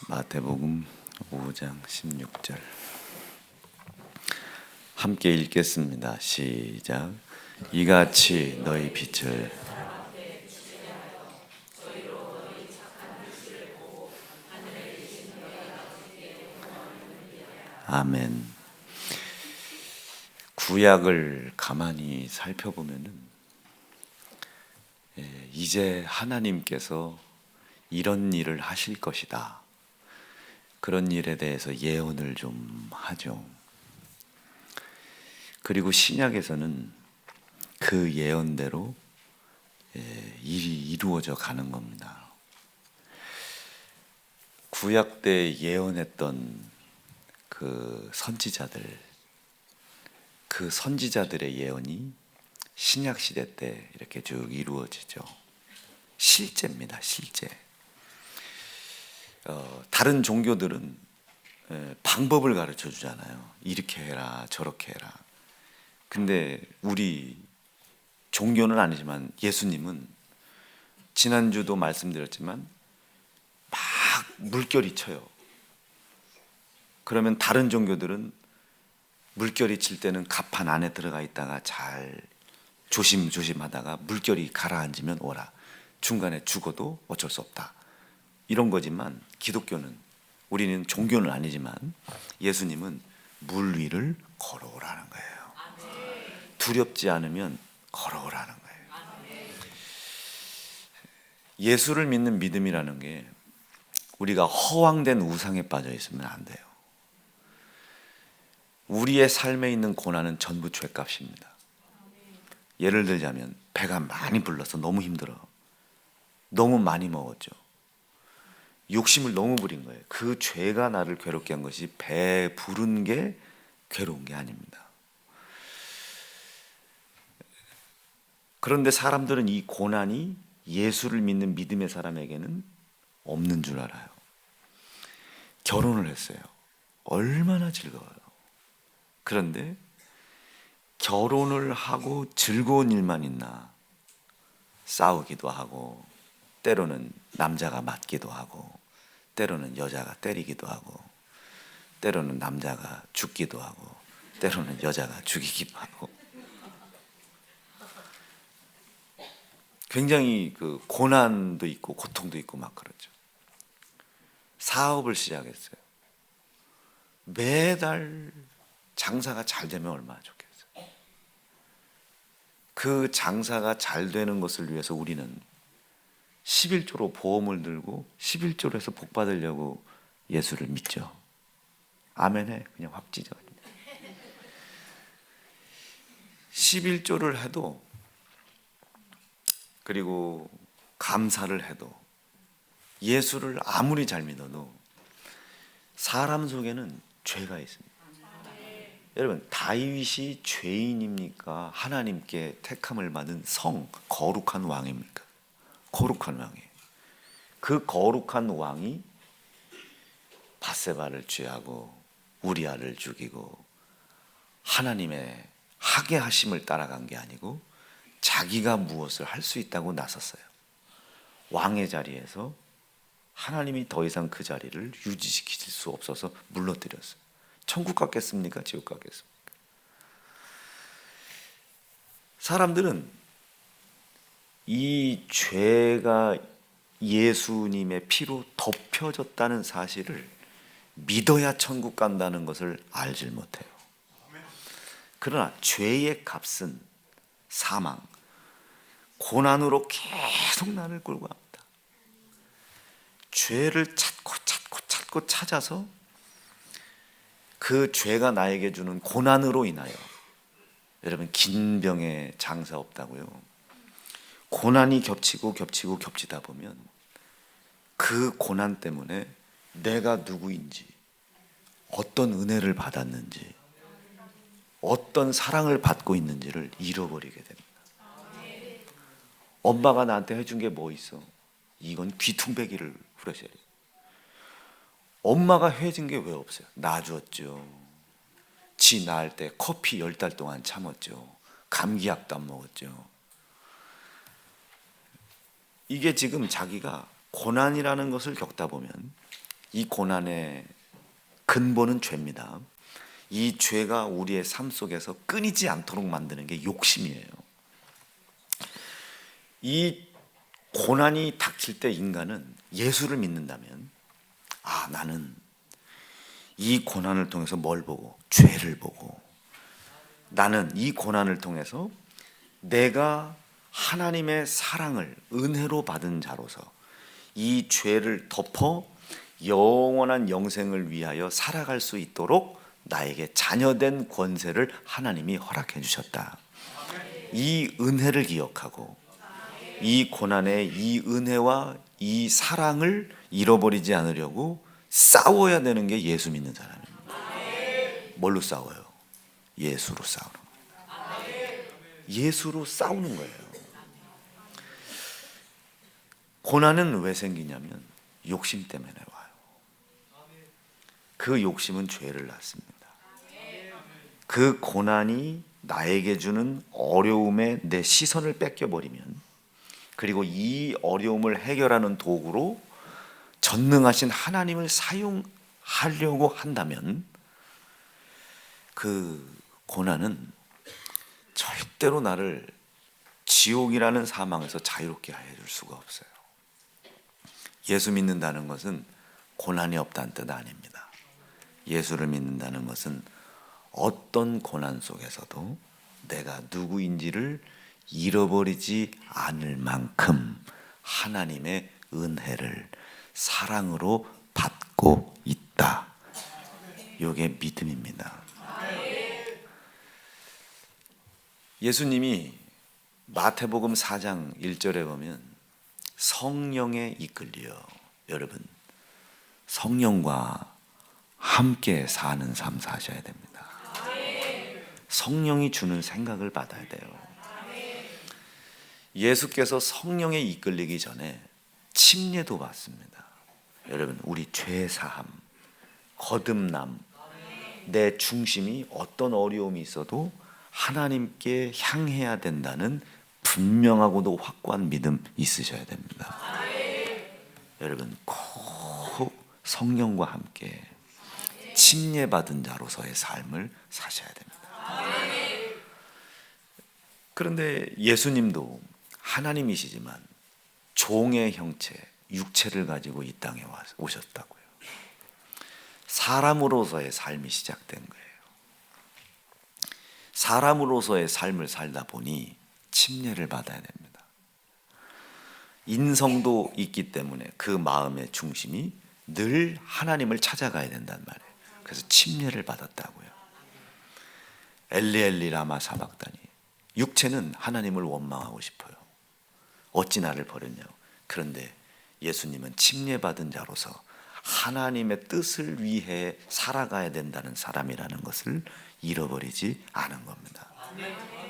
마태복음 5장 16절 함께 읽겠습니다. 시작. 이같이 너희 빛을 아멘. 구약을 가만히 살펴보면은 이제 하나님께서 이런 일을 하실 것이다, 그런 일에 대해서 예언을 좀 하죠. 그리고 신약에서는 그 예언대로 일이 이루어져 가는 겁니다. 구약 때 예언했던 그 선지자들의 예언이 신약 시대 때 이렇게 쭉 이루어지죠. 실제입니다, 실제. 다른 종교들은 방법을 가르쳐 주잖아요. 이렇게 해라, 저렇게 해라. 근데 우리 종교는 아니지만 예수님은 지난주도 말씀드렸지만 막 물결이 쳐요. 그러면 다른 종교들은 물결이 칠 때는 갑판 안에 들어가 있다가 잘 조심조심 하다가 물결이 가라앉으면 오라. 중간에 죽어도 어쩔 수 없다. 이런 거지만 기독교는, 우리는 종교는 아니지만 예수님은 물 위를 걸어오라는 거예요. 두렵지 않으면 걸어오라는 거예요. 예수를 믿는 믿음이라는 게 우리가 허황된 우상에 빠져 있으면 안 돼요. 우리의 삶에 있는 고난은 전부 죄값입니다. 예를 들자면 배가 많이 불러서 너무 힘들어. 너무 많이 먹었죠. 욕심을 너무 부린 거예요. 그 죄가 나를 괴롭게 한 것이 배 부른 게 괴로운 게 아닙니다. 그런데 사람들은 이 고난이 예수를 믿는 믿음의 사람에게는 없는 줄 알아요. 결혼을 했어요. 얼마나 즐거워요. 그런데 결혼을 하고 즐거운 일만 있나? 싸우기도 하고, 때로는 남자가 맞기도 하고, 때로는 여자가 때리기도 하고, 때로는 남자가 죽기도 하고, 때로는 여자가 죽이기도 하고, 굉장히 그 고난도 있고 고통도 있고 막 그러죠. 사업을 시작했어요. 매달 장사가 잘 되면 얼마나 좋겠어요. 그 장사가 잘 되는 것을 위해서 우리는 11조로 보험을 들고 11조로 해서 복 받으려고 예수를 믿죠. 아멘해. 그냥 확 찢어. 11조를 해도, 그리고 감사를 해도, 예수를 아무리 잘 믿어도 사람 속에는 죄가 있습니다. 여러분, 다윗이 죄인입니까? 하나님께 택함을 받은 거룩한 왕입니까? 거룩한 왕이에요. 그 거룩한 왕이 밧세바를 취하고 우리아를 죽이고 하나님의 하게 하심을 따라간 게 아니고 자기가 무엇을 할 수 있다고 나섰어요. 왕의 자리에서 하나님이 더 이상 그 자리를 유지시킬 수 없어서 물러뜨렸어요. 천국 갔겠습니까? 지옥 갔겠습니까? 사람들은 이 죄가 예수님의 피로 덮여졌다는 사실을 믿어야 천국 간다는 것을 알질 못해요. 그러나 죄의 값은 사망, 고난으로 계속 나를 끌고 갑니다. 죄를 찾고 찾아서 그 죄가 나에게 주는 고난으로 인하여, 여러분, 긴 병에 장사 없다고요. 고난이 겹치다 보면 그 고난 때문에 내가 누구인지, 어떤 은혜를 받았는지, 어떤 사랑을 받고 있는지를 잃어버리게 됩니다. 엄마가 나한테 해준 게 뭐 있어? 이건 귀퉁배기를 후려셔야 돼요. 엄마가 해준 게 왜 없어요? 놔줬죠. 지 낳을 때 커피 10달 동안 참았죠. 감기약도 안 먹었죠. 이게 지금 자기가 고난이라는 것을 겪다 보면 이 고난의 근본은 죄입니다. 이 죄가 우리의 삶 속에서 끊이지 않도록 만드는 게 욕심이에요. 이 고난이 닥칠 때 인간은 예수를 믿는다면, 나는 이 고난을 통해서 뭘 보고? 죄를 보고, 나는 이 고난을 통해서 내가 하나님의 사랑을 은혜로 받은 자로서 이 죄를 덮어 영원한 영생을 위하여 살아갈 수 있도록 나에게 자녀된 권세를 하나님이 허락해 주셨다. 이 은혜를 기억하고 이 고난의 이 은혜와 이 사랑을 잃어버리지 않으려고 싸워야 되는 게 예수 믿는 사람입니다. 뭘로 싸워요? 예수로 싸우는 거예요. 예수로 싸우는 거예요. 고난은 왜 생기냐면 욕심 때문에 와요. 그 욕심은 죄를 낳습니다. 그 고난이 나에게 주는 어려움에 내 시선을 뺏겨버리면, 그리고 이 어려움을 해결하는 도구로 전능하신 하나님을 사용하려고 한다면 그 고난은 절대로 나를 지옥이라는 사망에서 자유롭게 해줄 수가 없어요. 예수 믿는다는 것은 고난이 없다는 뜻 아닙니다. 예수를 믿는다는 것은 어떤 고난 속에서도 내가 누구인지를 잃어버리지 않을 만큼 하나님의 은혜를 사랑으로 받고 있다. 이게 믿음입니다. 예수님이 마태복음 4장 1절에 보면 성령에 이끌려, 여러분 성령과 함께 사는 삶 사셔야 됩니다. 성령이 주는 생각을 받아야 돼요. 예수께서 성령에 이끌리기 전에 침례도 받습니다. 여러분, 우리 죄사함, 거듭남, 내 중심이 어떤 어려움이 있어도 하나님께 향해야 된다는 분명하고도 확고한 믿음 있으셔야 됩니다. 여러분, 꼭 성령과 함께 침례받은 자로서의 삶을 사셔야 됩니다. 그런데 예수님도 하나님이시지만 종의 형체, 육체를 가지고 이 땅에 오셨다고요. 사람으로서의 삶이 시작된 거예요. 사람으로서의 삶을 살다 보니 침례를 받아야 됩니다. 인성도 있기 때문에 그 마음의 중심이 늘 하나님을 찾아가야 된단 말이에요. 그래서 침례를 받았다고요. 엘리 라마 사박다니. 육체는 하나님을 원망하고 싶어요. 어찌 나를 버렸냐고. 그런데 예수님은 침례받은 자로서 하나님의 뜻을 위해 살아가야 된다는 사람이라는 것을 잃어버리지 않은 겁니다.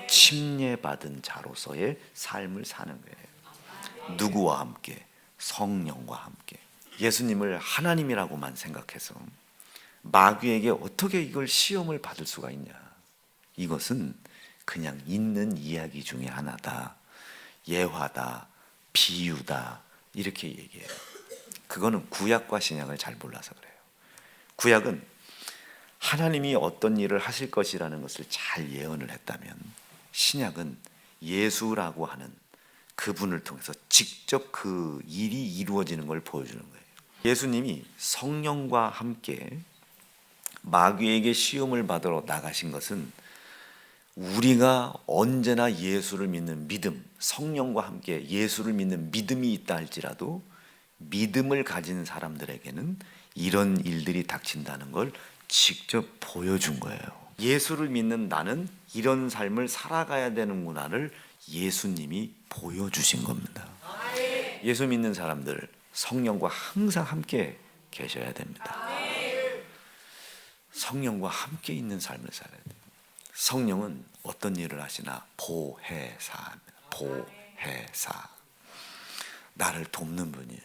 침례받은 자로서의 삶을 사는 거예요. 누구와 함께? 성령과 함께. 예수님을 하나님이라고만 생각해서 마귀에게 어떻게 이걸 시험을 받을 수가 있냐. 이것은 그냥 있는 이야기 중에 하나다. 예화다, 비유다, 이렇게 얘기해요. 그거는 구약과 신약을 잘 몰라서 그래요. 구약은 하나님이 어떤 일을 하실 것이라는 것을 잘 예언을 했다면, 신약은 예수라고 하는 그분을 통해서 직접 그 일이 이루어지는 걸 보여주는 거예요. 예수님이 성령과 함께 마귀에게 시험을 받으러 나가신 것은 우리가 언제나 예수를 믿는 믿음, 성령과 함께 예수를 믿는 믿음이 있다 할지라도 믿음을 가진 사람들에게는 이런 일들이 닥친다는 걸 직접 보여준 거예요. 예수를 믿는 나는 이런 삶을 살아가야 되는구나를 예수님이 보여주신 겁니다. 예수 믿는 사람들, 성령과 항상 함께 계셔야 됩니다. 성령과 함께 있는 삶을 살아야 돼요. 성령은 어떤 일을 하시나? 보혜사입니다. 보혜사. 나를 돕는 분이에요.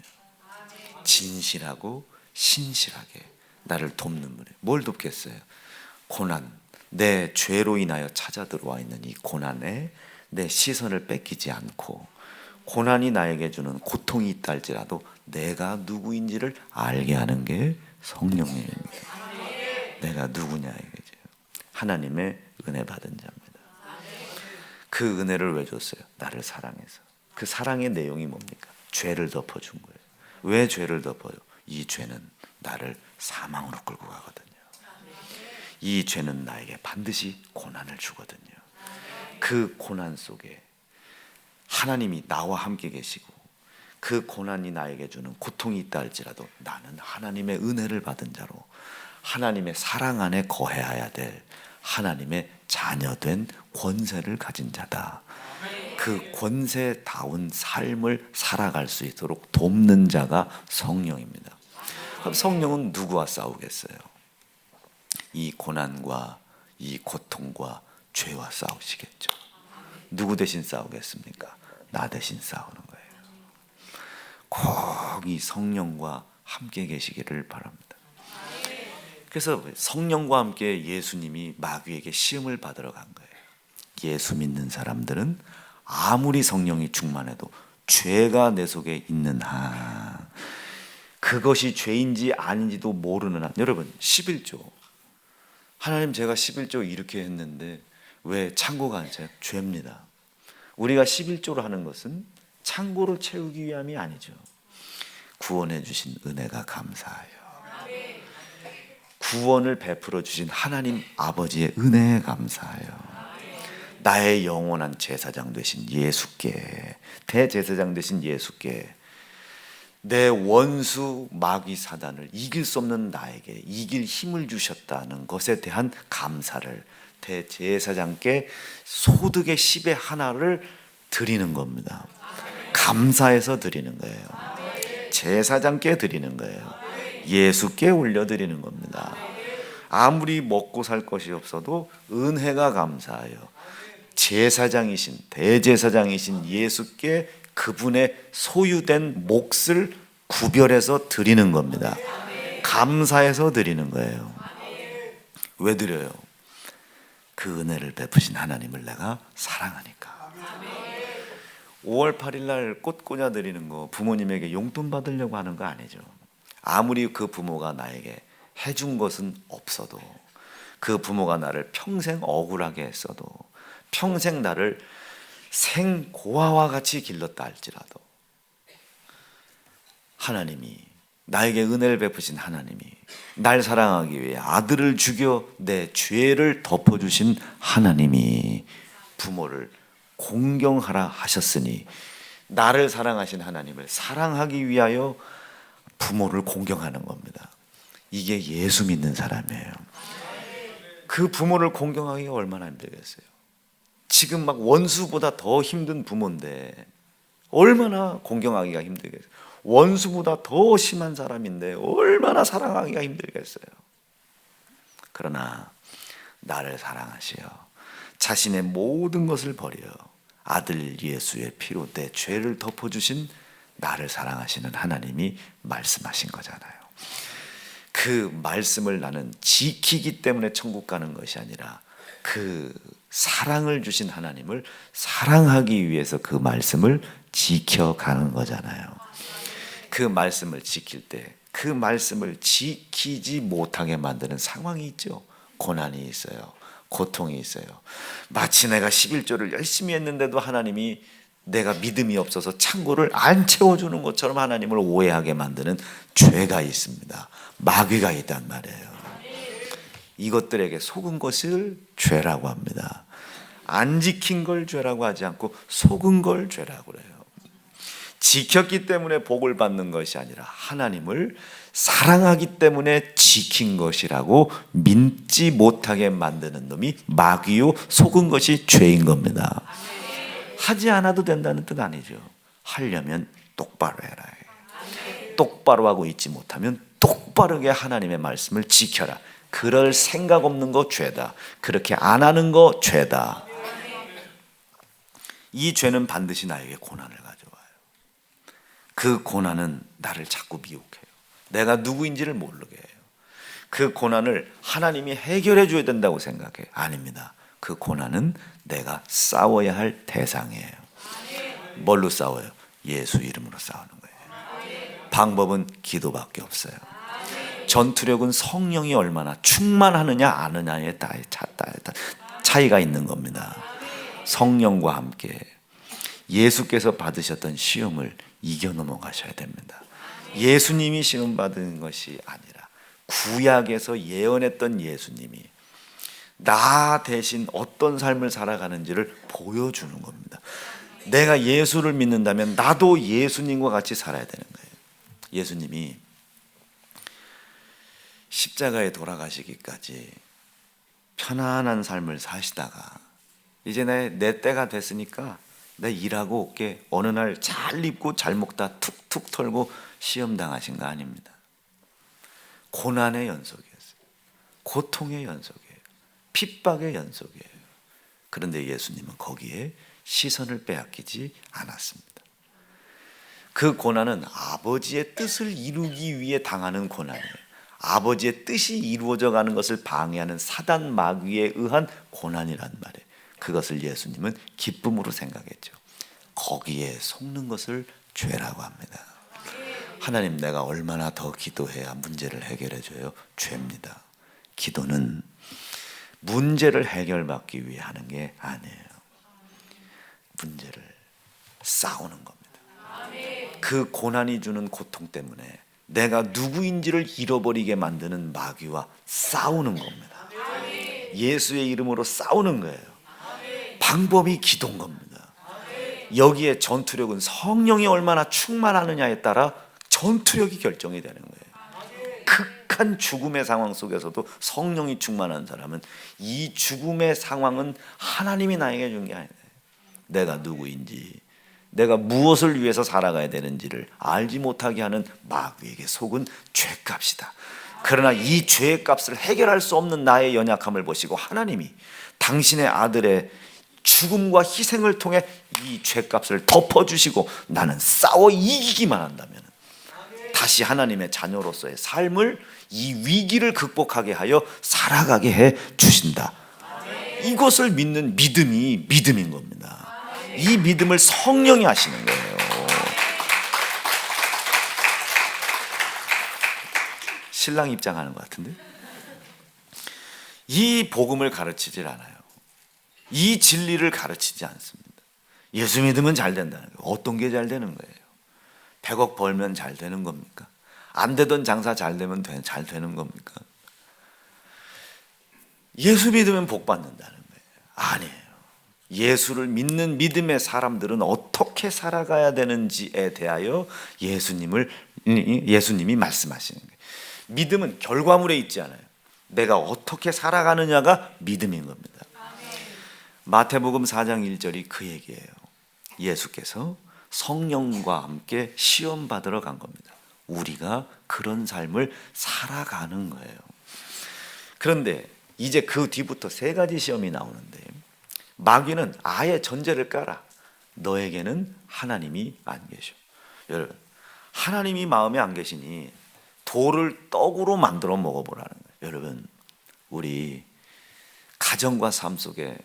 진실하고 신실하게 나를 돕는 분이에요. 뭘 돕겠어요? 고난, 내 죄로 인하여 찾아 들어와 있는 이 고난에 내 시선을 뺏기지 않고, 고난이 나에게 주는 고통이 있다 할지라도 내가 누구인지를 알게 하는 게 성령님입니다. 내가 누구냐 이거죠. 하나님의 은혜 받은 자입니다. 그 은혜를 왜 줬어요? 나를 사랑해서. 그 사랑의 내용이 뭡니까? 죄를 덮어준 거예요. 왜 죄를 덮어요? 이 죄는 나를 사망으로 끌고 가거든요. 이 죄는 나에게 반드시 고난을 주거든요. 그 고난 속에 하나님이 나와 함께 계시고 그 고난이 나에게 주는 고통이 있다 할지라도 나는 하나님의 은혜를 받은 자로 하나님의 사랑 안에 거해야 될 하나님의 자녀된 권세를 가진 자다. 그 권세다운 삶을 살아갈 수 있도록 돕는 자가 성령입니다. 그럼 성령은 누구와 싸우겠어요? 이 고난과 이 고통과 죄와 싸우시겠죠. 누구 대신 싸우겠습니까? 나 대신 싸우는 거예요. 꼭 이 성령과 함께 계시기를 바랍니다. 그래서 성령과 함께 예수님이 마귀에게 시험을 받으러 간 거예요. 예수 믿는 사람들은 아무리 성령이 충만해도 죄가 내 속에 있는 한, 그것이 죄인지 아닌지도 모르는 한. 여러분 11조 하나님 제가 11조 이렇게 했는데 왜 창고가 안 차요? 죄입니다. 우리가 11조를 하는 것은 창고를 채우기 위함이 아니죠. 구원해 주신 은혜가 감사해요. 구원을 베풀어 주신 하나님 아버지의 은혜에 감사해요. 나의 영원한 제사장 되신 예수께, 대제사장 되신 예수께 내 원수 마귀 사단을 이길 수 없는 나에게 이길 힘을 주셨다는 것에 대한 감사를 대제사장께 소득의 10의 하나를 드리는 겁니다. 감사해서 드리는 거예요. 제사장께 드리는 거예요. 예수께 올려드리는 겁니다. 아무리 먹고 살 것이 없어도 은혜가 감사해요. 제사장이신 대제사장이신 예수께 그분의 소유된 몫을 구별해서 드리는 겁니다. 감사해서 드리는 거예요. 왜 드려요? 그 은혜를 베푸신 하나님을 내가 사랑하니까. 5월 8일 날 꽃 꽂아 드리는 거 부모님에게 용돈 받으려고 하는 거 아니죠. 아무리 그 부모가 나에게 해준 것은 없어도, 그 부모가 나를 평생 억울하게 했어도, 평생 나를 생고아와 같이 길렀다 할지라도 하나님이, 나에게 은혜를 베푸신 하나님이 날 사랑하기 위해 아들을 죽여 내 죄를 덮어주신 하나님이 부모를 공경하라 하셨으니 나를 사랑하신 하나님을 사랑하기 위하여 부모를 공경하는 겁니다. 이게 예수 믿는 사람이에요. 그 부모를 공경하기가 얼마나 힘들겠어요. 지금 막 원수보다 더 힘든 부모인데 얼마나 공경하기가 힘들겠어요. 원수보다 더 심한 사람인데 얼마나 사랑하기가 힘들겠어요. 그러나 나를 사랑하시어 자신의 모든 것을 버려 아들 예수의 피로 내 죄를 덮어주신 나를 사랑하시는 하나님이 말씀하신 거잖아요. 그 말씀을 나는 지키기 때문에 천국 가는 것이 아니라 그 사랑을 주신 하나님을 사랑하기 위해서 그 말씀을 지켜가는 거잖아요. 그 말씀을 지킬 때 그 말씀을 지키지 못하게 만드는 상황이 있죠. 고난이 있어요. 고통이 있어요. 마치 내가 11조를 열심히 했는데도 하나님이 내가 믿음이 없어서 창고를 안 채워주는 것처럼 하나님을 오해하게 만드는 죄가 있습니다. 마귀가 있단 말이에요. 이것들에게 속은 것을 죄라고 합니다. 안 지킨 걸 죄라고 하지 않고 속은 걸 죄라고 그래요. 지켰기 때문에 복을 받는 것이 아니라 하나님을 사랑하기 때문에 지킨 것이라고 믿지 못하게 만드는 놈이 마귀요, 속은 것이 죄인 겁니다. 하지 않아도 된다는 뜻 아니죠. 하려면 똑바로 해라. 똑바로 하고 있지 못하면 똑바르게 하나님의 말씀을 지켜라. 그럴 생각 없는 거 죄다. 그렇게 안 하는 거 죄다. 이 죄는 반드시 나에게 고난을 가져와요. 그 고난은 나를 자꾸 미혹해요. 내가 누구인지를 모르게 해요. 그 고난을 하나님이 해결해 줘야 된다고 생각해요. 아닙니다. 그 고난은 내가 싸워야 할 대상이에요. 뭘로 싸워요? 예수 이름으로 싸우는 거예요. 방법은 기도밖에 없어요. 전투력은 성령이 얼마나 충만하느냐 아느냐에 차이가 있는 겁니다. 성령과 함께 예수께서 받으셨던 시험을 이겨 넘어가셔야 됩니다. 예수님이 시험 받은 것이 아니라 구약에서 예언했던 예수님이 나 대신 어떤 삶을 살아가는지를 보여주는 겁니다. 내가 예수를 믿는다면 나도 예수님과 같이 살아야 되는 거예요. 예수님이 십자가에 돌아가시기까지 편안한 삶을 사시다가 이제 내 때가 됐으니까 내 일하고 올게, 어느 날 잘 입고 잘 먹다 툭툭 털고 시험 당하신 거 아닙니다. 고난의 연속이었어요. 고통의 연속이에요. 핍박의 연속이에요. 그런데 예수님은 거기에 시선을 빼앗기지 않았습니다. 그 고난은 아버지의 뜻을 이루기 위해 당하는 고난이에요. 아버지의 뜻이 이루어져 가는 것을 방해하는 사단 마귀에 의한 고난이란 말이에요. 그것을 예수님은 기쁨으로 생각했죠. 거기에 속는 것을 죄라고 합니다. 하나님, 내가 얼마나 더 기도해야 문제를 해결해 줘요? 죄입니다. 기도는 문제를 해결받기 위해 하는 게 아니에요. 문제를 싸우는 겁니다. 그 고난이 주는 고통 때문에 내가 누구인지를 잃어버리게 만드는 마귀와 싸우는 겁니다. 예수의 이름으로 싸우는 거예요. 방법이 기도인 겁니다. 여기에 전투력은 성령이 얼마나 충만하느냐에 따라 전투력이 결정이 되는 거예요. 극한 죽음의 상황 속에서도 성령이 충만한 사람은 이 죽음의 상황은 하나님이 나에게 준 게 아니에요. 내가 누구인지, 내가 무엇을 위해서 살아가야 되는지를 알지 못하게 하는 마귀에게 속은 죄값이다. 그러나 이 죄의 값을 해결할 수 없는 나의 연약함을 보시고 하나님이 당신의 아들의 죽음과 희생을 통해 이 죄값을 덮어주시고 나는 싸워 이기기만 한다면 다시 하나님의 자녀로서의 삶을, 이 위기를 극복하게 하여 살아가게 해 주신다. 이것을 믿는 믿음이 믿음인 겁니다. 이 믿음을 성령이 하시는 거예요. 신랑 입장하는 것 같은데? 이 복음을 가르치질 않아요. 이 진리를 가르치지 않습니다. 예수 믿으면 잘 된다는 거예요. 어떤 게 잘 되는 거예요? 100억 벌면 잘 되는 겁니까? 안 되던 장사 잘 되면 잘 되는 겁니까? 예수 믿으면 복 받는다는 거예요. 아니에요. 예수를 믿는 믿음의 사람들은 어떻게 살아가야 되는지에 대하여 예수님이 말씀하시는 거예요. 믿음은 결과물에 있지 않아요. 내가 어떻게 살아가느냐가 믿음인 겁니다. 마태복음 4장 1절이 그 얘기예요. 예수께서 성령과 함께 시험 받으러 간 겁니다. 우리가 그런 삶을 살아가는 거예요. 그런데 이제 그 뒤부터 세 가지 시험이 나오는데 마귀는 아예 전제를 깔아. 너에게는 하나님이 안 계셔. 여러분, 하나님이 마음에 안 계시니 돌을 떡으로 만들어 먹어보라는 거예요. 여러분, 우리 가정과 삶 속에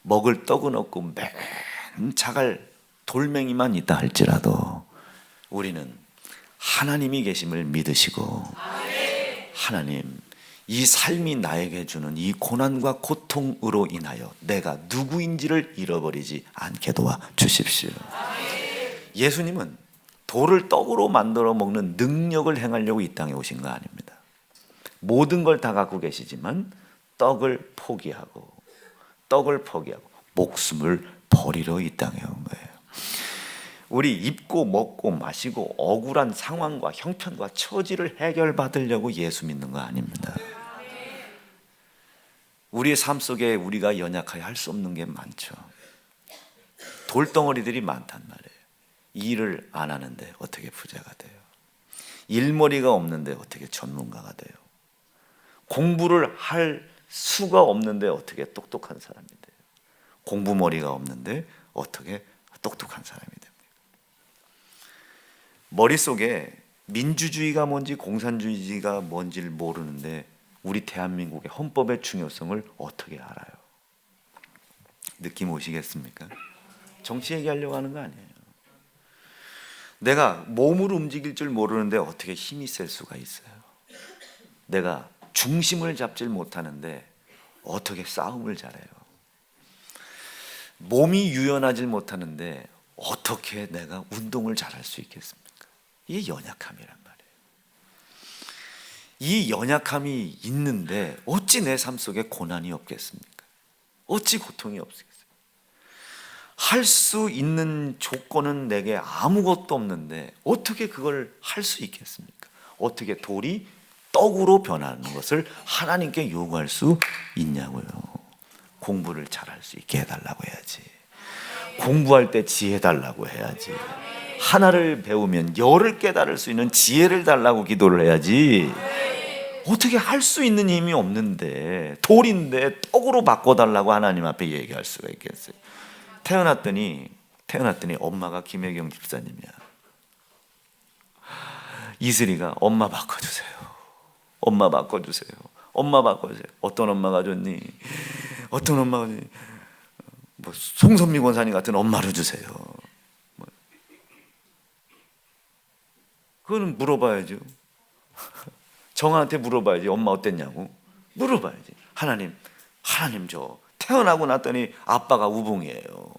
먹을 떡은 없고 맨 자갈 돌멩이만 있다 할지라도 우리는 하나님이 계심을 믿으시고, 하나님, 이 삶이 나에게 주는 이 고난과 고통으로 인하여 내가 누구인지를 잃어버리지 않게 도와 주십시오. 예수님은 돌을 떡으로 만들어 먹는 능력을 행하려고 이 땅에 오신 거 아닙니다. 모든 걸 다 갖고 계시지만 떡을 포기하고 목숨을 버리러 이 땅에 온 거예요. 우리 입고 먹고 마시고 억울한 상황과 형편과 처지를 해결받으려고 예수 믿는 거 아닙니다. 우리의 삶 속에 우리가 연약하여 할 수 없는 게 많죠. 돌덩어리들이 많단 말이에요. 일을 안 하는데 어떻게 부자가 돼요? 일머리가 없는데 어떻게 전문가가 돼요? 공부를 할 수가 없는데 어떻게 똑똑한 사람이 돼요? 공부머리가 없는데 어떻게 똑똑한 사람이 됩니까? 머릿속에 민주주의가 뭔지 공산주의가 뭔지를 모르는데 우리 대한민국의 헌법의 중요성을 어떻게 알아요? 느낌 오시겠습니까? 정치 얘기하려고 하는 거 아니에요. 내가 몸으로 움직일 줄 모르는데 어떻게 힘이 셀 수가 있어요? 내가 중심을 잡질 못하는데 어떻게 싸움을 잘해요? 몸이 유연하질 못하는데 어떻게 내가 운동을 잘할 수 있겠습니까? 이게 연약함이란 말이에요. 이 연약함이 있는데 어찌 내 삶 속에 고난이 없겠습니까? 어찌 고통이 없겠어요? 할 수 있는 조건은 내게 아무것도 없는데 어떻게 그걸 할 수 있겠습니까? 어떻게 돌이 떡으로 변하는 것을 하나님께 요구할 수 있냐고요. 공부를 잘할 수 있게 해달라고 해야지. 공부할 때 지혜 달라고 해야지. 하나를 배우면 열을 깨달을 수 있는 지혜를 달라고 기도를 해야지. 어떻게 할 수 있는 힘이 없는데 돌인데 떡으로 바꿔달라고 하나님 앞에 얘기할 수가 있겠어요? 태어났더니 엄마가 김혜경 집사님이야. 이슬이가 엄마 바꿔주세요. 엄마 바꿔주세요. 엄마 바꿔주세요. 어떤 엄마가 좋니? 어떤 엄마가 좋니? 뭐 송선미 권사님 같은 엄마를 주세요. 그거는 물어봐야죠. 정한테 물어봐야지. 엄마 어땠냐고 물어봐야지. 하나님 저 태어나고 났더니 아빠가 우봉이에요.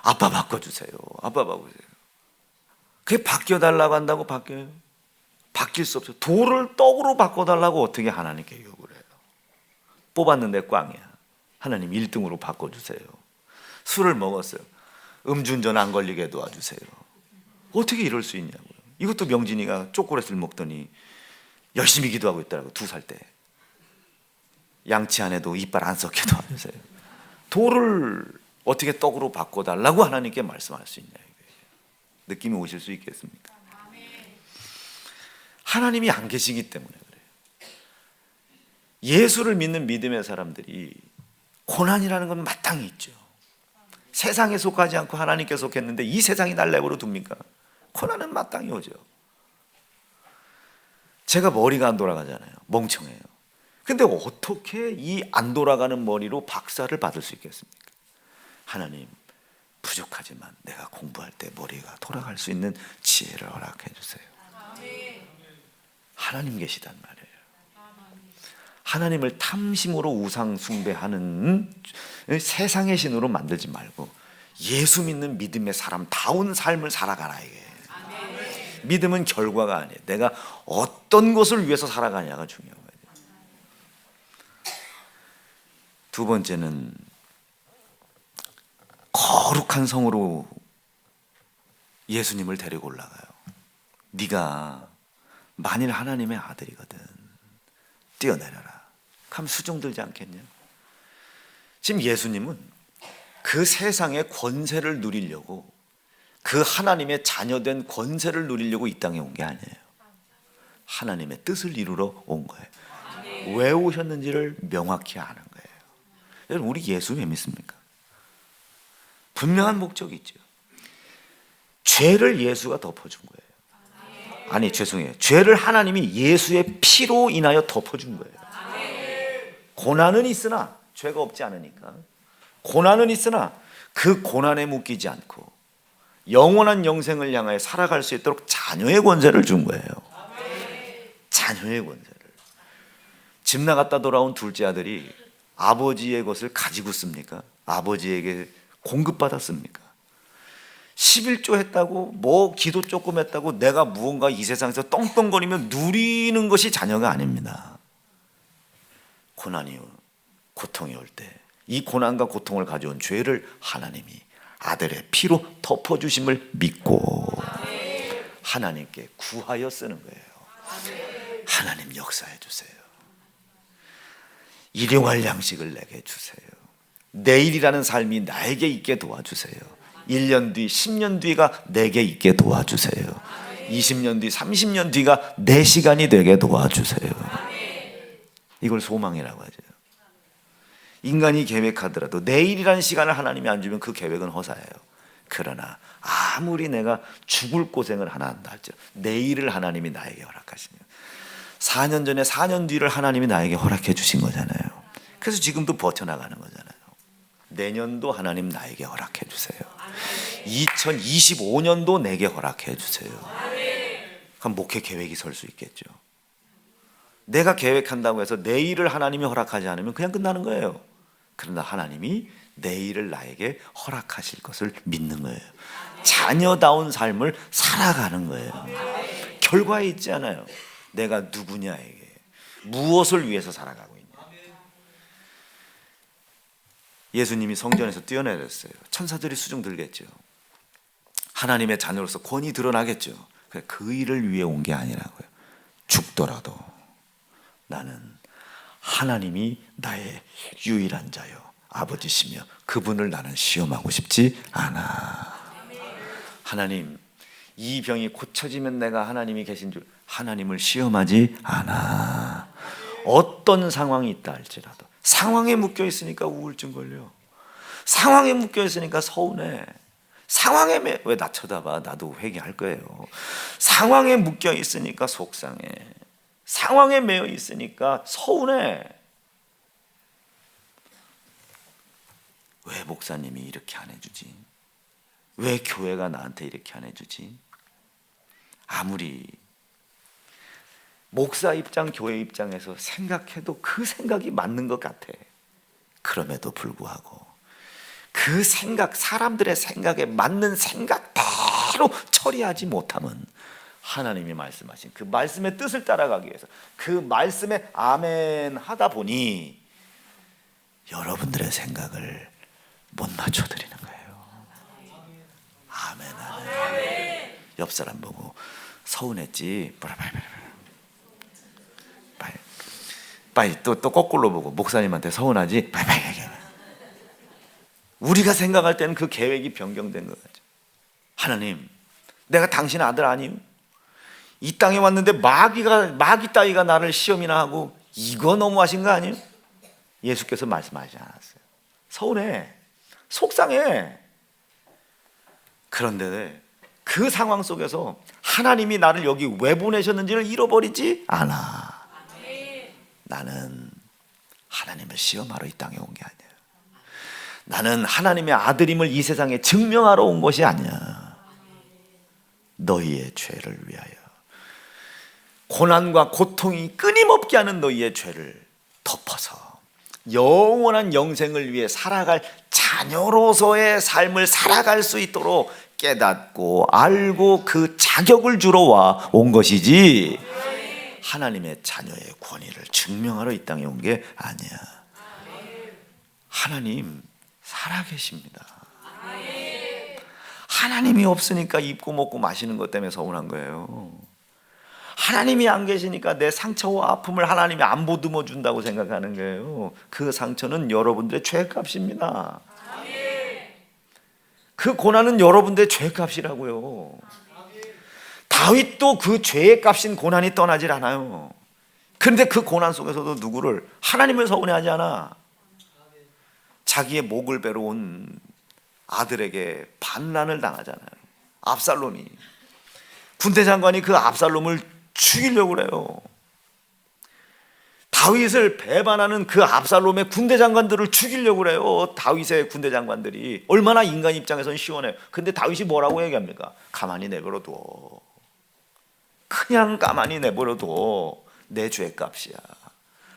아빠 바꿔주세요. 아빠 바꿔주세요. 그게 바뀌어달라고 한다고 바뀌어요? 바뀔 수 없어요. 돌을 떡으로 바꿔달라고 어떻게 하나님께 요구를 해요? 뽑았는데 꽝이야. 하나님 1등으로 바꿔주세요. 술을 먹었어요. 음주운전 안 걸리게 도와주세요. 어떻게 이럴 수 있냐고요. 이것도 명진이가 초콜릿을 먹더니 열심히 기도하고 있더라고. 2살 때. 양치 안 해도 이빨 안 썩게 도와주세요. 돌을 어떻게 떡으로 바꿔달라고 하나님께 말씀할 수 있냐 이거예요. 느낌이 오실 수 있겠습니까? 하나님이 안 계시기 때문에 그래요. 예수를 믿는 믿음의 사람들이 고난이라는 건 마땅히 있죠. 세상에 속하지 않고 하나님께 속했는데 이 세상이 날 내버려 둡니까? 고난은 마땅히 오죠. 제가 머리가 안 돌아가잖아요. 멍청해요. 근데 어떻게 이 안 돌아가는 머리로 박사를 받을 수 있겠습니까? 하나님 부족하지만 내가 공부할 때 머리가 돌아갈 수 있는 지혜를 허락해 주세요. 하나님 계시단 말이에요. 하나님을 탐심으로 우상 숭배하는 세상의 신으로 만들지 말고 예수 믿는 믿음의 사람다운 삶을 살아가라 이게. 믿음은 결과가 아니에요. 내가 어떤 것을 위해서 살아가냐가 중요한 거예요. 두 번째는 거룩한 성으로 예수님을 데리고 올라가요. 네가 만일 하나님의 아들이거든 뛰어내려라. 그럼 수종 들지 않겠냐? 지금 예수님은 그 세상의 권세를 누리려고 그 하나님의 자녀된 권세를 누리려고 이 땅에 온 게 아니에요. 하나님의 뜻을 이루러 온 거예요. 왜 오셨는지를 명확히 아는 거예요. 여러분 우리 예수 왜 믿습니까? 분명한 목적이 있죠. 죄를 예수가 덮어준 거예요. 아니 죄송해요. 죄를 하나님이 예수의 피로 인하여 덮어준 거예요. 고난은 있으나 죄가 없지 않으니까 고난은 있으나 그 고난에 묶이지 않고 영원한 영생을 향하여 살아갈 수 있도록 자녀의 권세를 준 거예요. 자녀의 권세를. 집 나갔다 돌아온 둘째 아들이 아버지의 것을 가지고 씁니까? 아버지에게 공급받았습니까? 11조 했다고 뭐 기도 조금 했다고 내가 무언가 이 세상에서 떵떵거리며 누리는 것이 자녀가 아닙니다. 고난이 고통이 올 때 이 고난과 고통을 가져온 죄를 하나님이 아들의 피로 덮어주심을 믿고 하나님께 구하여 쓰는 거예요. 하나님 역사해 주세요. 일용할 양식을 내게 주세요. 내일이라는 삶이 나에게 있게 도와주세요. 1년 뒤, 10년 뒤가 내게 있게 도와주세요. 20년 뒤, 30년 뒤가 내 시간이 되게 도와주세요. 이걸 소망이라고 하죠. 인간이 계획하더라도 내일이라는 시간을 하나님이 안 주면 그 계획은 허사예요. 그러나 아무리 내가 죽을 고생을 하나 한다 할지 내일을 하나님이 나에게 허락하시면 4년 전에 4년 뒤를 하나님이 나에게 허락해 주신 거잖아요. 그래서 지금도 버텨나가는 거잖아요. 내년도 하나님 나에게 허락해 주세요. 2025년도 내게 허락해 주세요. 그럼 목회 계획이 설 수 있겠죠. 내가 계획한다고 해서 내일을 하나님이 허락하지 않으면 그냥 끝나는 거예요. 그러나 하나님이 내일을 나에게 허락하실 것을 믿는 거예요. 자녀다운 삶을 살아가는 거예요. 결과에 있지 않아요. 내가 누구냐에게, 무엇을 위해서 살아가고 있냐. 예수님이 성전에서 뛰어내렸어요. 천사들이 수중 들겠죠. 하나님의 자녀로서 권위 드러나겠죠. 그 일을 위해 온 게 아니라고요. 죽더라도 나는 하나님이 나의 유일한 자요 아버지시며 그분을 나는 시험하고 싶지 않아. 하나님, 이 병이 고쳐지면 내가 하나님이 계신 줄, 하나님을 시험하지 않아. 어떤 상황이 있다 할지라도. 상황에 묶여 있으니까 우울증 걸려. 상황에 묶여 있으니까 서운해. 상황에 왜 나 쳐다봐? 나도 회개할 거예요. 상황에 묶여 있으니까 속상해. 상황에 매여 있으니까 서운해. 왜 목사님이 이렇게 안 해주지? 왜 교회가 나한테 이렇게 안 해주지? 아무리 목사 입장, 교회 입장에서 생각해도 그 생각이 맞는 것 같아. 그럼에도 불구하고 그 생각, 사람들의 생각에 맞는 생각대로 처리하지 못하면 하나님이 말씀하신 그 말씀의 뜻을 따라가기 위해서 그 말씀에 아멘 하다 보니 여러분들의 생각을 못 맞춰드리는 거예요. 아멘, 아멘. 옆 사람 보고 서운했지? 빨리 또 거꾸로 보고 목사님한테 서운하지? 우리가 생각할 때는 그 계획이 변경된 것 같죠. 하나님, 내가 당신 아들 아니요? 이 땅에 왔는데 마귀 따위가 나를 시험이나 하고 이거 너무하신 거 아니에요? 예수께서 말씀하지 않았어요. 서운해, 속상해. 그런데 그 상황 속에서 하나님이 나를 여기 왜 보내셨는지를 잃어버리지 않아. 나는 하나님을 시험하러 이 땅에 온 게 아니야. 나는 하나님의 아들임을 이 세상에 증명하러 온 것이 아니야. 너희의 죄를 위하여, 고난과 고통이 끊임없게 하는 너희의 죄를 덮어서 영원한 영생을 위해 살아갈 자녀로서의 삶을 살아갈 수 있도록 깨닫고 알고 그 자격을 주러 온 것이지, 하나님의 자녀의 권위를 증명하러 이 땅에 온 게 아니야. 하나님 살아계십니다. 하나님이 없으니까 입고 먹고 마시는 것 때문에 서운한 거예요. 하나님이 안 계시니까 내 상처와 아픔을 하나님이 안 보듬어 준다고 생각하는 거예요. 그 상처는 여러분들의 죄값입니다. 그 고난은 여러분들의 죄값이라고요. 다윗도 그 죄의 값인 고난이 떠나질 않아요. 그런데 그 고난 속에서도 누구를? 하나님을 서운해하지 않아. 자기의 목을 베러 온 아들에게 반란을 당하잖아요. 압살롬이. 군대 장관이 그 압살롬을 죽이려고 그래요. 다윗을 배반하는 그 압살롬의 군대 장관들을 죽이려고 그래요. 다윗의 군대 장관들이. 얼마나 인간 입장에서는 시원해요. 근데 다윗이 뭐라고 얘기합니까? 가만히 내버려둬. 그냥 가만히 내버려둬. 내 죄값이야.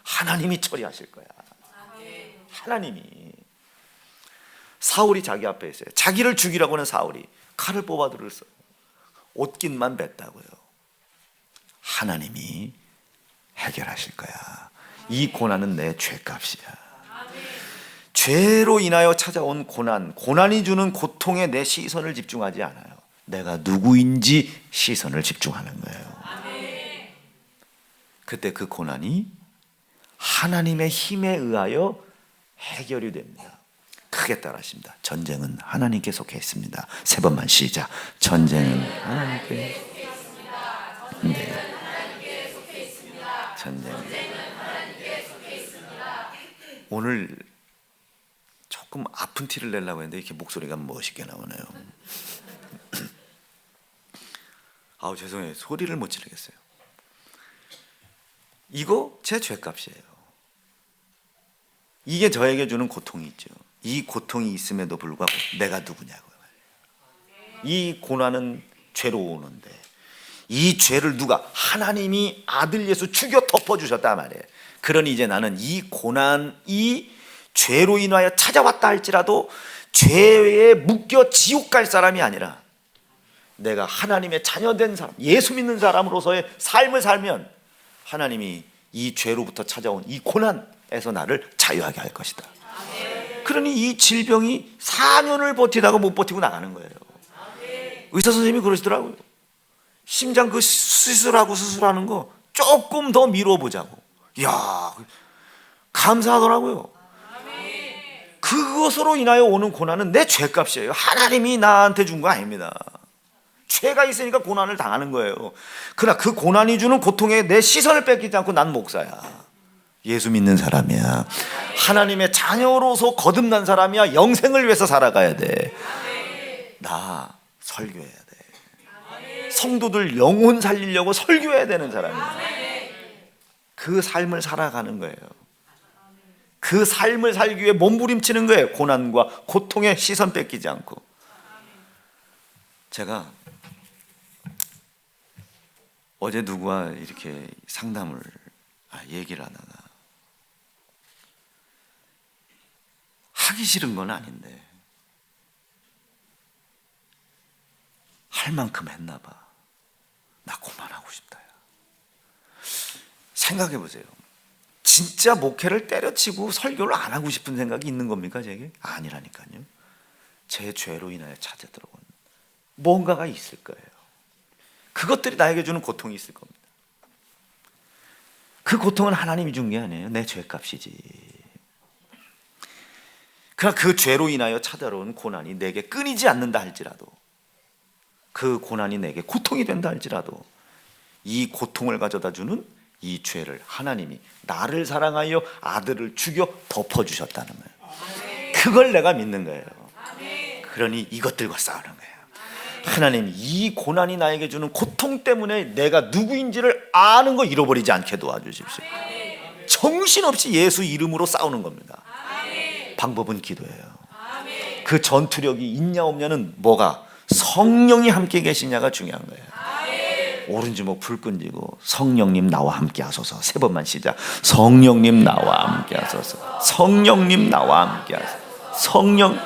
하나님이 처리하실 거야. 하나님이. 사울이 자기 앞에 있어요. 자기를 죽이라고 하는 사울이 칼을 뽑아 들었어요. 옷깃만 뱉다고요. 하나님이 해결하실 거야. 이 고난은 내 죄값이야. 죄로 인하여 찾아온 고난이 주는 고통에 내 시선을 집중하지 않아요. 내가 누구인지 시선을 집중하는 거예요. 그때 그 고난이 하나님의 힘에 의하여 해결이 됩니다. 크게 따라하십니다. 전쟁은 하나님께 속해 있습니다. 세 번만 시작. 전쟁은 하나님께 속해 있습니다. 전쟁은 하나님께 속해 있습니다. 오늘 조금 아픈 티를 내려고 했는데 이렇게 목소리가 멋있게 나오네요. 아우 죄송해요. 소리를 못 지르겠어요. 이거 제 죄값이에요. 이게 저에게 주는 고통이 있죠. 이 고통이 있음에도 불구하고 내가 누구냐고요. 이 고난은 죄로 오는데 이 죄를 누가? 하나님이 아들 예수 죽여 덮어주셨단 말이에요. 그러니 이제 나는 이 고난이 죄로 인하여 찾아왔다 할지라도 죄에 묶여 지옥 갈 사람이 아니라 내가 하나님의 자녀된 사람, 예수 믿는 사람으로서의 삶을 살면 하나님이 이 죄로부터 찾아온 이 고난에서 나를 자유하게 할 것이다. 그러니 이 질병이 4년을 버티다가 못 버티고 나가는 거예요. 의사 선생님이 그러시더라고요. 심장 그 수술하는 거 조금 더 미뤄보자고. 이야, 감사하더라고요. 그것으로 인하여 오는 고난은 내 죄값이에요. 하나님이 나한테 준 거 아닙니다. 죄가 있으니까 고난을 당하는 거예요. 그러나 그 고난이 주는 고통에 내 시선을 뺏기지 않고 난 목사야, 예수 믿는 사람이야, 하나님의 자녀로서 거듭난 사람이야, 영생을 위해서 살아가야 돼. 나 설교해야 돼. 성도들 영혼 살리려고 설교해야 되는 사람이야. 그 삶을 살아가는 거예요. 그 삶을 살기 위해 몸부림치는 거예요. 고난과 고통에 시선 뺏기지 않고. 제가 어제 누구와 이렇게 상담을 얘기를 하다가 하기 싫은 건 아닌데 할 만큼 했나 봐. 나 그만하고 싶다. 생각해 보세요. 진짜 목회를 때려치고 설교를 안 하고 싶은 생각이 있는 겁니까, 제게? 아니라니까요. 제 죄로 인하여 찾아 들어온 뭔가가 있을 거예요. 그것들이 나에게 주는 고통이 있을 겁니다. 그 고통은 하나님이 준 게 아니에요. 내 죄값이지. 그러나 그 죄로 인하여 찾아온 고난이 내게 끊이지 않는다 할지라도, 그 고난이 내게 고통이 된다 할지라도 이 고통을 가져다 주는 이 죄를 하나님이 나를 사랑하여 아들을 죽여 덮어주셨다는 거예요. 그걸 내가 믿는 거예요. 그러니 이것들과 싸우는 거예요. 하나님, 이 고난이 나에게 주는 고통 때문에 내가 누구인지를 아는 거 잃어버리지 않게 도와주십시오. 정신없이 예수 이름으로 싸우는 겁니다. 방법은 기도예요. 그 전투력이 있냐 없냐는 뭐가? 성령이 함께 계시냐가 중요한 거예요. 오른주먹 불 끈지고 성령님 나와 함께 하소서. 3번만 시작. 성령님 나와 함께 하소서. 성령님 나와 함께 하소서. 성령,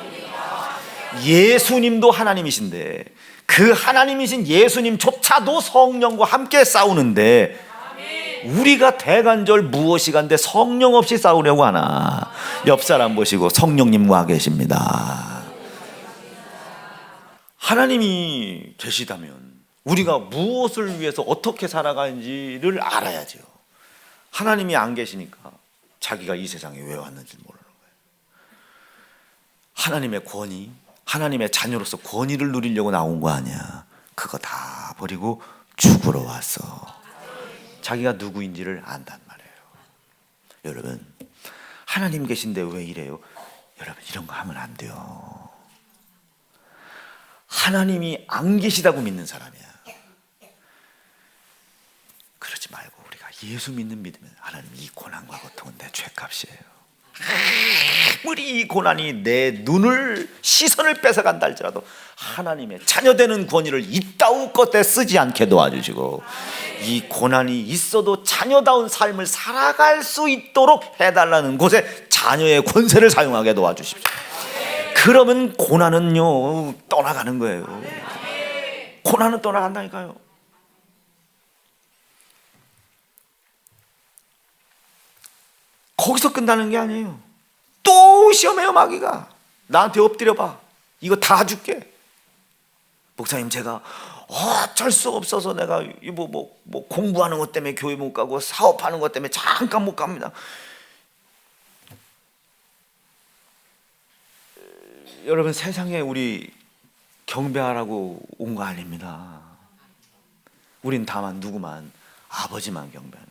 예수님도 하나님이신데 그 하나님이신 예수님조차도 성령과 함께 싸우는데 우리가 대간절 무엇이간데 성령 없이 싸우려고 하나? 옆 사람 보시고 성령님과 계십니다. 하나님이 계시다면 우리가 무엇을 위해서 어떻게 살아가는지를 알아야죠. 하나님이 안 계시니까 자기가 이 세상에 왜 왔는지 모르는 거예요. 하나님의 권위, 하나님의 자녀로서 권위를 누리려고 나온 거 아니야. 그거 다 버리고 죽으러 왔어. 자기가 누구인지를 안단 말이에요. 여러분, 하나님 계신데 왜 이래요? 여러분, 이런 거 하면 안 돼요. 하나님이 안 계시다고 믿는 사람이야. 그러지 말고 우리가 예수 믿는 믿으면 하나님, 이 고난과 고통은 내 죄값이에요. 아무리 이 고난이 내 눈을, 시선을 뺏어간다 할지라도 하나님의 자녀되는 권위를 이따위 것에 쓰지 않게 도와주시고, 이 고난이 있어도 자녀다운 삶을 살아갈 수 있도록 해달라는 곳에 자녀의 권세를 사용하게 도와주십시오. 그러면 고난은요 떠나가는 거예요. 고난은 떠나간다니까요. 거기서 끝나는 게 아니에요. 또 시험해요. 마귀가 나한테 엎드려봐, 이거 다 줄게. 목사님, 제가 어쩔 수 없어서 내가 뭐 공부하는 것 때문에 교회 못 가고 사업하는 것 때문에 잠깐 못 갑니다. 여러분, 세상에 우리 경배하라고 온 거 아닙니다. 우린 다만 누구만? 아버지만 경배하는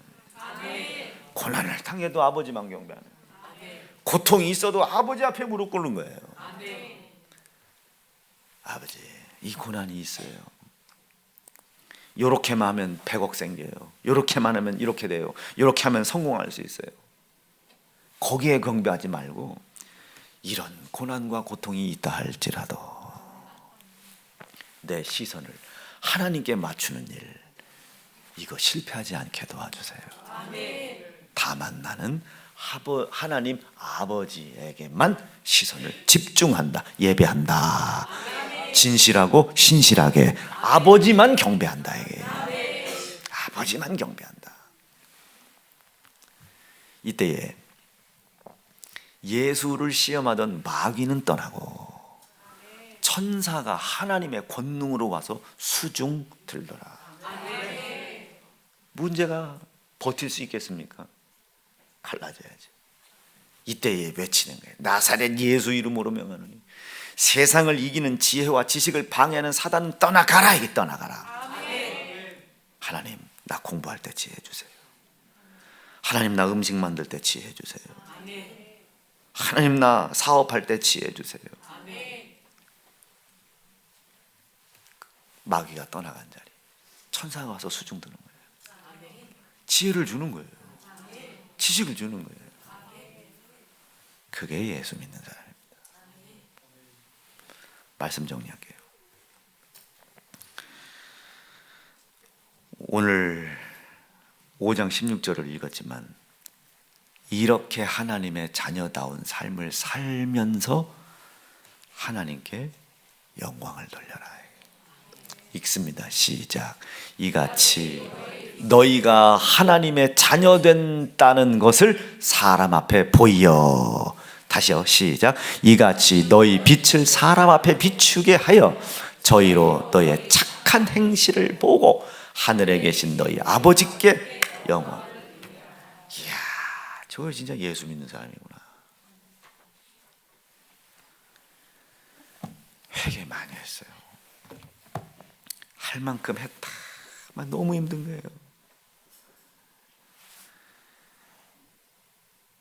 거예요. 고난을 당해도 아버지만 경배하는 거예요. 고통이 있어도 아버지 앞에 무릎 꿇는 거예요. 아버지, 이 고난이 있어요. 요렇게만 하면 100억 생겨요. 요렇게만 하면 이렇게 돼요. 요렇게 하면 성공할 수 있어요. 거기에 경배하지 말고 이런 고난과 고통이 있다 할지라도 내 시선을 하나님께 맞추는 일, 이거 실패하지 않게 도와주세요. 다만 나는 하나님 아버지에게만 시선을 집중한다, 예배한다. 진실하고 신실하게 아버지만 경배한다. 아버지만 경배한다. 이때에 예수를 시험하던 마귀는 떠나고 천사가 하나님의 권능으로 와서 수중 들더라. 문제가 버틸 수 있겠습니까? 갈라져야지. 이때에 외치는 거예요. 나사렛 예수 이름으로 명하노니 세상을 이기는 지혜와 지식을 방해하는 사단은 떠나가라. 이게 떠나가라. 하나님, 나 공부할 때 지혜해 주세요. 하나님, 나 음식 만들 때 지혜해 주세요. 하나님, 나 사업할 때 지혜해 주세요. 마귀가 떠나간 자리, 천사가 와서 수중 드는 거예요. 지혜를 주는 거예요. 지식을 주는 거예요. 그게 예수 믿는 사람입니다. 말씀 정리할게요. 오늘 5장 16절을 읽었지만 이렇게 하나님의 자녀다운 삶을 살면서 하나님께 영광을 돌려라. 읽습니다. 시작. 이같이 너희가 하나님의 자녀된다는 것을 사람 앞에 보이어. 다시요. 시작. 이같이 너희 빛을 사람 앞에 비추게 하여 저희로 너희의 착한 행실을 보고 하늘에 계신 너희 아버지께 영광. 이야, 저 진짜 예수 믿는 사람이구나. 회개 많이 했어요. 할 만큼 했다. 너무 힘든 거예요.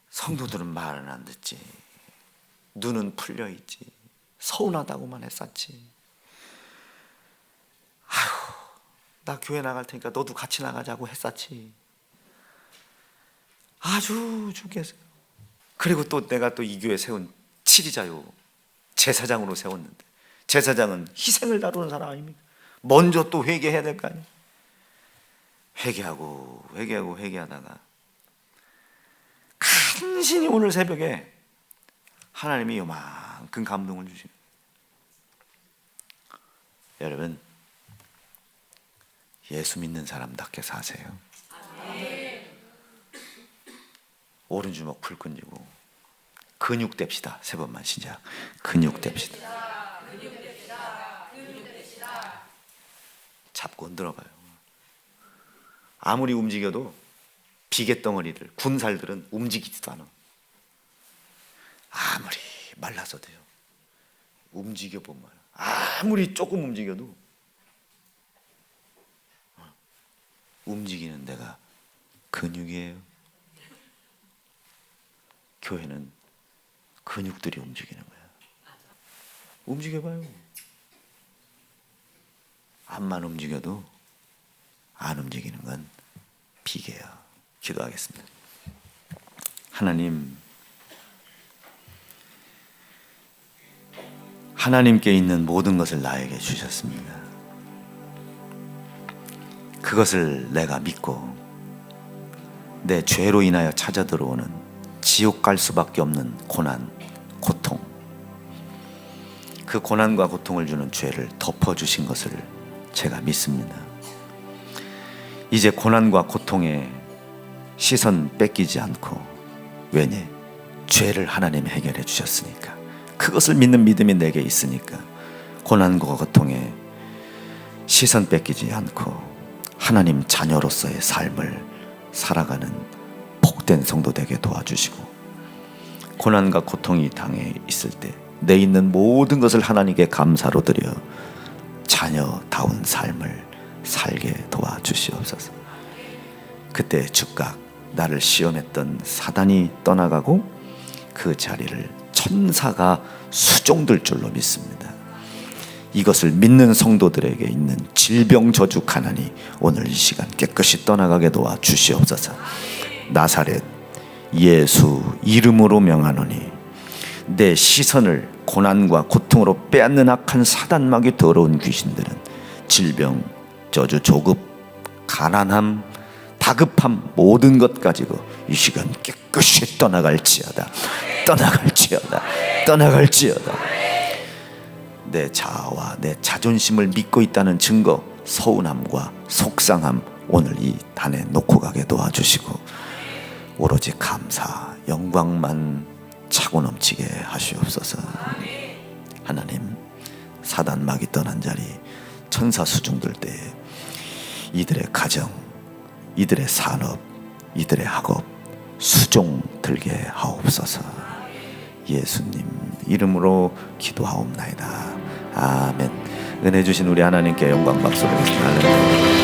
성도들은 말은 안 듣지. 눈은 풀려 있지. 서운하다고만 했었지. 아휴, 나 교회 나갈 테니까 너도 같이 나가자고 했었지. 아주 죽겠어요. 그리고 또 내가 또 이 교회 세운 치리자요 제사장으로 세웠는데, 제사장은 희생을 다루는 사람 아닙니까? 먼저 또 회개해야 될 거 아니에요. 회개하다가 간신히 오늘 새벽에 하나님이 요만큼 감동을 주시는. 여러분, 예수 믿는 사람답게 사세요. 오른주먹 불끈 쥐고 근육 뗍시다. 3번만 시작. 근육 뗍시다. 잡고 흔들어봐요. 아무리 움직여도 비계덩어리들, 군살들은 움직이지도 않아. 아무리 말라서도요. 움직여보면 아무리 조금 움직여도 움직이는 데가 근육이에요. 교회는 근육들이 움직이는 거야. 움직여봐요. 앞만 움직여도 안 움직이는 건 비계야. 기도하겠습니다. 하나님, 하나님께 있는 모든 것을 나에게 주셨습니다. 그것을 내가 믿고 내 죄로 인하여 찾아 들어오는 지옥 갈 수밖에 없는 고난, 고통, 그 고난과 고통을 주는 죄를 덮어주신 것을 제가 믿습니다. 이제 고난과 고통에 시선 뺏기지 않고, 왜냐? 죄를 하나님이 해결해 주셨으니까, 그것을 믿는 믿음이 내게 있으니까 고난과 고통에 시선 뺏기지 않고 하나님 자녀로서의 삶을 살아가는 복된 성도 되게 도와주시고, 고난과 고통이 당해 있을 때 내 있는 모든 것을 하나님께 감사로 드려 자녀다운 삶을 살게 도와주시옵소서. 그때 즉각 나를 시험했던 사단이 떠나가고 그 자리를 천사가 수종들 줄로 믿습니다. 이것을 믿는 성도들에게 있는 질병 저주 가난이 오늘 이 시간 깨끗이 떠나가게 도와주시옵소서. 나사렛 예수 이름으로 명하노니 내 시선을 고난과 고통으로 빼앗는 악한 사단마귀 더러운 귀신들은 질병, 저주, 조급, 가난함, 다급함 모든 것 가지고 이 시간 깨끗이 떠나갈지어다. 떠나갈지어다. 떠나갈지어다. 내 자아와 내 자존심을 믿고 있다는 증거, 서운함과 속상함 오늘 이 단에 놓고 가게 도와주시고 오로지 감사, 영광만 차고 넘치게 하시옵소서. 하나님, 사단 마귀 떠난 자리 천사 수중들 때에 이들의 가정, 이들의 산업, 이들의 학업 수종 들게 하옵소서. 예수님 이름으로 기도하옵나이다. 아멘. 은혜 주신 우리 하나님께 영광 박수 드리겠습니다.